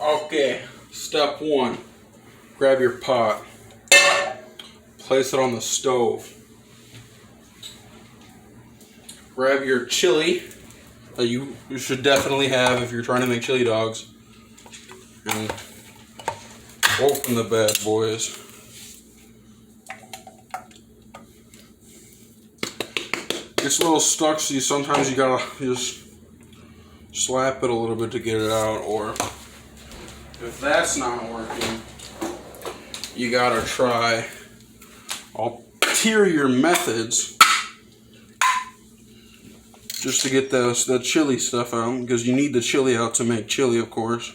Okay, step one, grab your pot, place it on the stove. Grab your chili that you should definitely have if you're trying to make chili dogs. And open the bad boys. Gets a little stuck, so sometimes you gotta just slap it a little bit to get it out, or if that's not working, you gotta try ulterior methods just to get the chili stuff out, because you need the chili out to make chili, of course.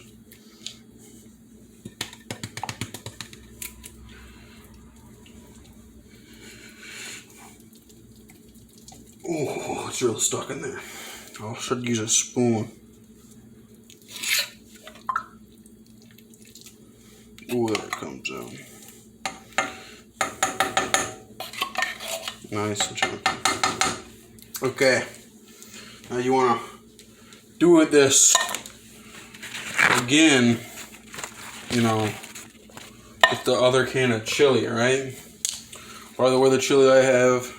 Oh, it's real stuck in there. I should use a spoon. Oh, there it comes out. Nice and chunky. Okay. Now you want to do it this again, with the other can of chili, right? By the way, the chili I have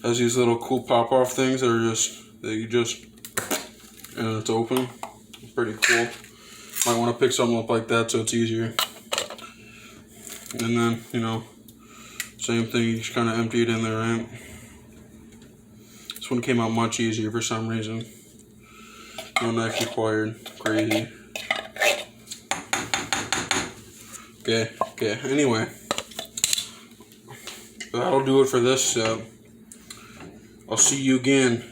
has these little cool pop-off things that you just, and it's open. It's pretty cool. Might want to pick something up like that so it's easier. And then, same thing, you just kind of empty it in there, right? This one came out much easier for some reason. No knife required. Crazy. Okay, anyway. That'll do it for this step. I'll see you again.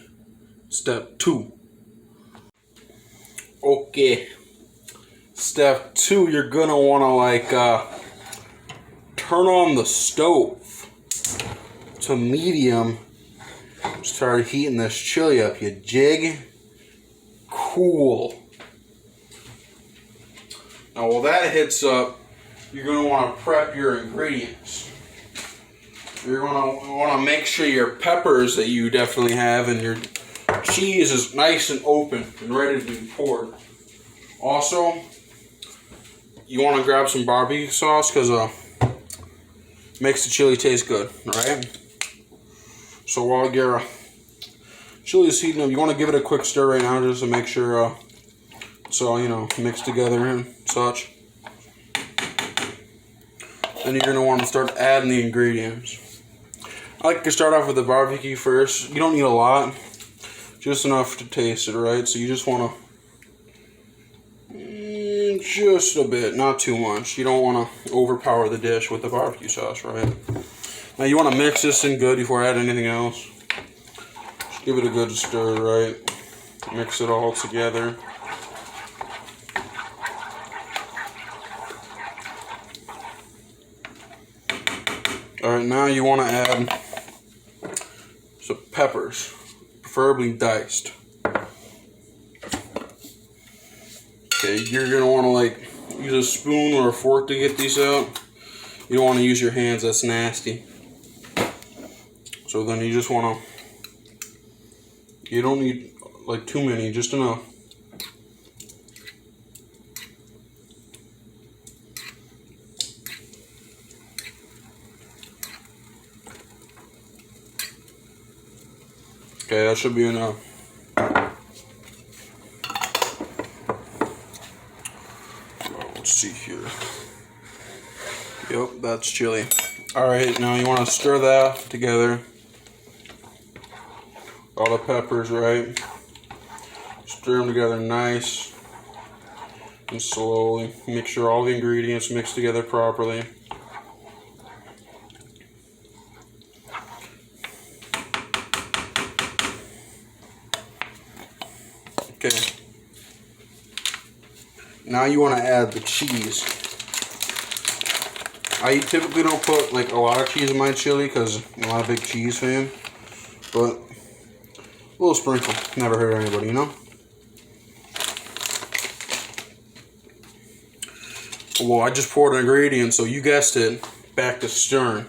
Step 2. Okay. Step 2, you're gonna wanna turn on the stove to medium. Start heating this chili up, you jig. Cool. Now while that hits up, you're gonna wanna prep your ingredients. You're going to want to make sure your peppers that you definitely have and your cheese is nice and open and ready to be poured. Also, you want to grab some barbecue sauce because it makes the chili taste good, right? So while your chili is heating up, you want to give it a quick stir right now just to make sure it's all, mixed together and such. Then you're going to want to start adding the ingredients. I like to start off with the barbecue first. You don't need a lot, just enough to taste it, right? So you just want to, just a bit, not too much. You don't want to overpower the dish with the barbecue sauce, right? Now you want to mix this in good before I add anything else. Just give it a good stir, right? Mix it all together. Alright, now you want to add some peppers, preferably diced. Okay, you're going to want to use a spoon or a fork to get these out. You don't want to use your hands, that's nasty. So then you just want to, you don't need too many, just enough. Okay, that should be enough. Let's see here. Yep, that's chili. Alright, now you want to stir that together. All the peppers, right? Stir them together nice and slowly. Make sure all the ingredients mix together properly. Okay. Now you want to add the cheese. I typically don't put a lot of cheese in my chili because I'm not a big cheese fan. But a little sprinkle never hurt anybody, Well, I just poured an ingredient, so you guessed it, back to stirring.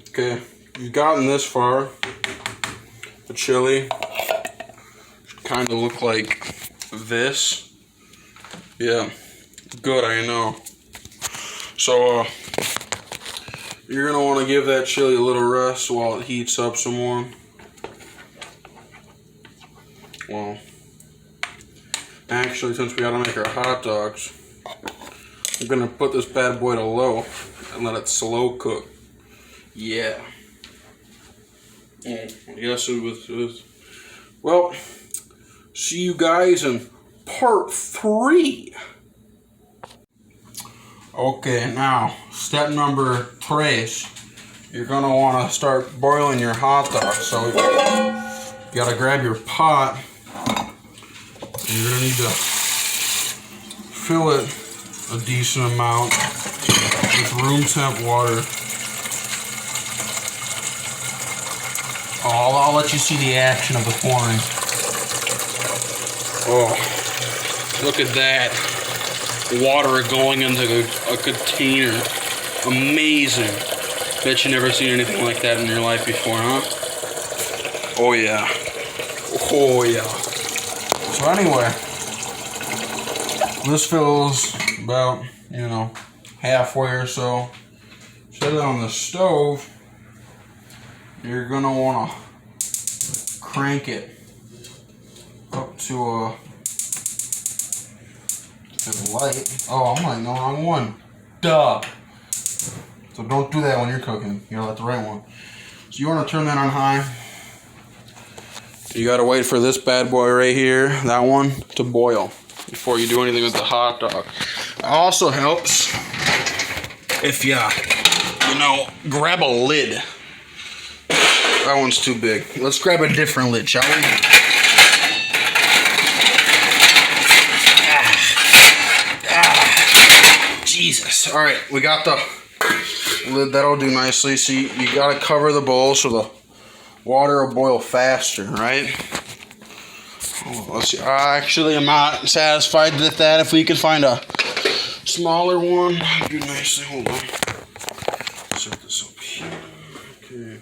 Okay, you've gotten this far, the chili should kind of look like this. Yeah, good, I know. So, you're going to want to give that chili a little rest while it heats up some more. Well, actually, since we got to make our hot dogs, I'm going to put this bad boy to low and let it slow cook. Yeah. Yes, it was. Well, see you guys in part 3. Okay, now, step number 3. You're going to want to start boiling your hot dog. So, you got to grab your pot. You're going to need to fill it a decent amount with room temp water. Oh, I'll let you see the action of the pouring. Oh, look at that. Water going into a container. Amazing. Bet you never seen anything like that in your life before, huh? Oh yeah. Oh yeah. So anyway, this fills about, halfway or so. Set it on the stove. You're gonna wanna crank it up to the light. Oh, I'm like the wrong one. Duh. So don't do that when you're cooking. You gotta let the right one. So you wanna turn that on high. You gotta wait for this bad boy right here, that one, to boil before you do anything with the hot dog. It also helps if you grab a lid. That one's too big. Let's grab a different lid, shall we? Jesus. All right, we got the lid. That'll do nicely. See, you gotta cover the bowl so the water will boil faster, right? Oh, let's see. Actually, I'm not satisfied with that. If we could find a smaller one, that'd do nicely. Hold on. Set this up here. Okay.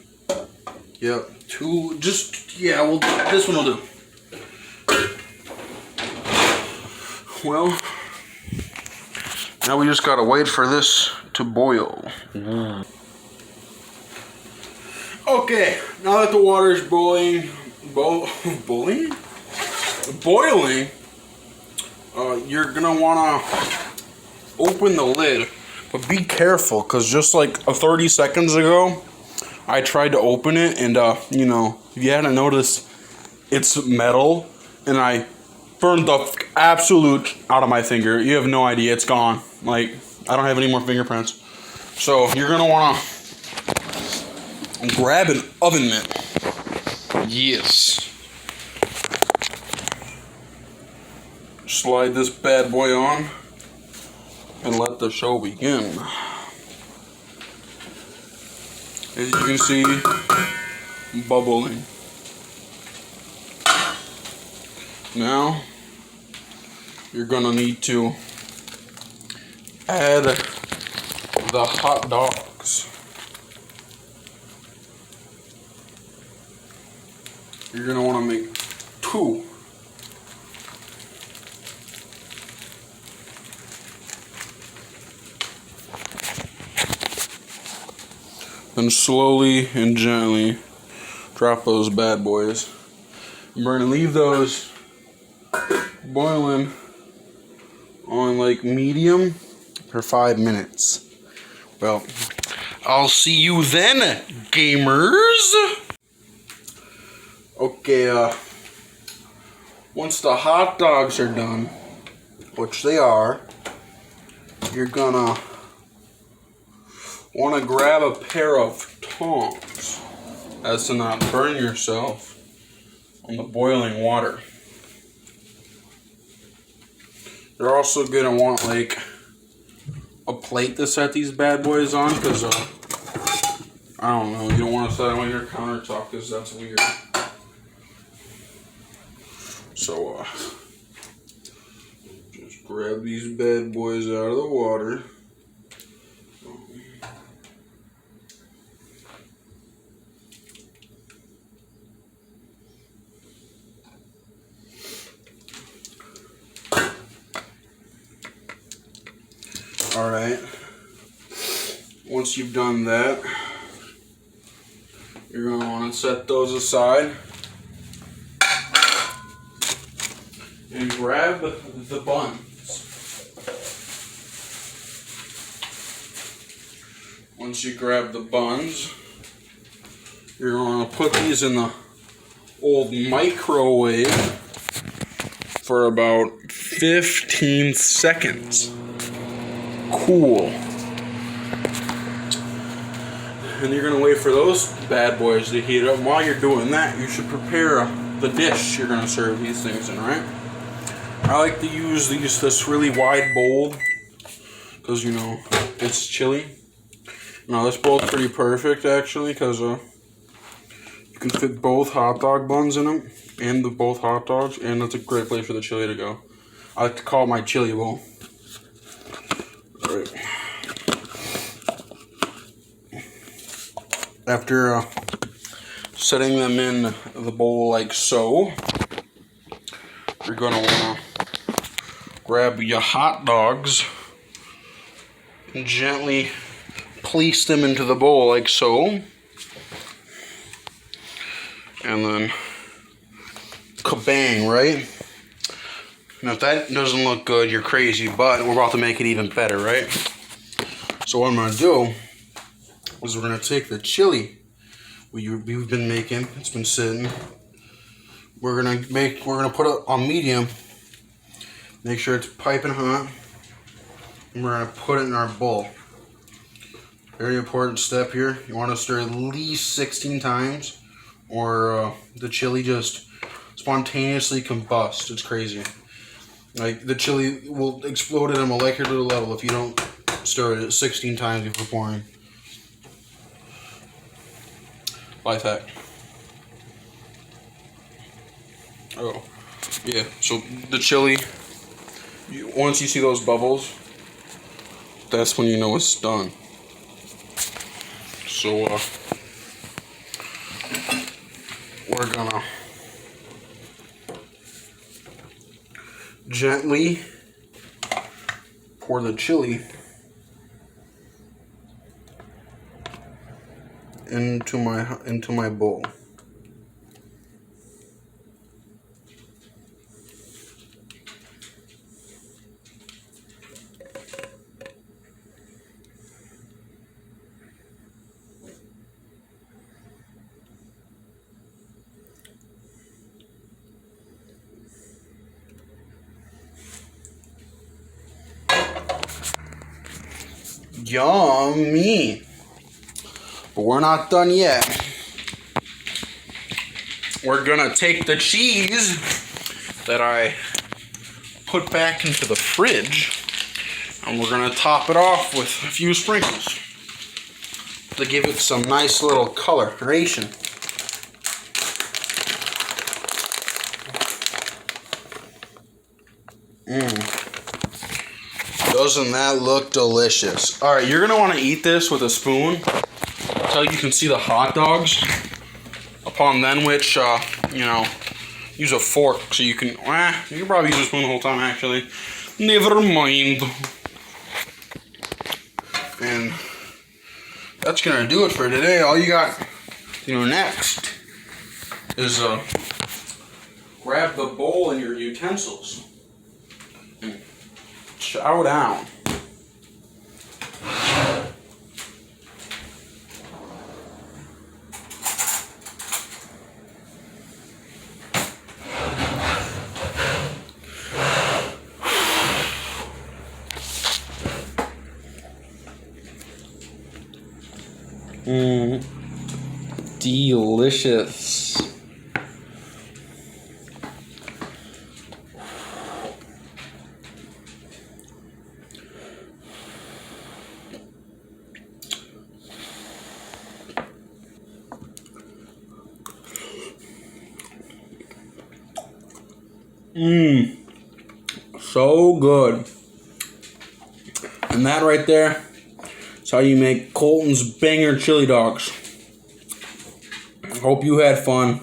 Yep. This one will do. Well, now we just gotta wait for this to boil. Okay, now that the water is boiling, you're gonna wanna open the lid, but be careful, cause just like 30 seconds ago, I tried to open it, and if you hadn't noticed, it's metal, and I burned the absolute out of my finger. You have no idea, it's gone. Like, I don't have any more fingerprints. So you're gonna wanna grab an oven mitt. Yes. Slide this bad boy on and let the show begin. As you can see, bubbling. Now, you're gonna need to add the hot dogs. You're gonna wanna make 2. Then slowly and gently drop those bad boys. We're gonna leave those boiling on like medium for 5 minutes. Well, I'll see you then, gamers. Okay, once the hot dogs are done, which they are, you're gonna want to grab a pair of tongs as to not burn yourself on the boiling water. You're also gonna want like a plate to set these bad boys on, because I don't know, you don't want to set them on your countertop because that's weird. So just grab these bad boys out of the water. Once you've done that, you're going to want to set those aside and grab the buns. Once you grab the buns, you're going to put these in the old microwave for about 15 seconds. Cool. And you're going to wait for those bad boys to heat up. While you're doing that, you should prepare the dish you're going to serve these things in, right? I like to use this really wide bowl because, you know, it's chili. Now, this bowl's pretty perfect, actually, because you can fit both hot dog buns in them and both hot dogs, and that's a great place for the chili to go. I like to call it my chili bowl. All right. After setting them in the bowl like so, you're going to want to grab your hot dogs and gently place them into the bowl like so. And then kabang, right? Now if that doesn't look good, you're crazy, but we're about to make it even better, right? So what I'm going to do is we're going to take the chili we've been making. It's been sitting. We're going to put it on medium. Make sure it's piping hot. And we're going to put it in our bowl. Very important step here. You want to stir at least 16 times or the chili just spontaneously combust. It's crazy. Like, the chili will explode at a molecular level if you don't stir it 16 times before pouring. Life hack. Oh, yeah. So the chili, once you see those bubbles, that's when you know it's done. So we're gonna gently pour the chili into my bowl. Yummy! But we're not done yet. We're gonna take the cheese that I put back into the fridge and we're gonna top it off with a few sprinkles to give it some nice little coloration. Doesn't that look delicious? Alright, you're gonna want to eat this with a spoon until you can see the hot dogs. Upon then which, you know, use a fork so you can, you can probably use a spoon the whole time actually. Never mind. And that's gonna do it for today. All you got, next is grab the bowl and your utensils and chow down. Delicious. So good. And that right there is how you make Colton's banger chili dogs. Hope you had fun,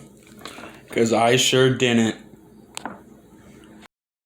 because I sure didn't.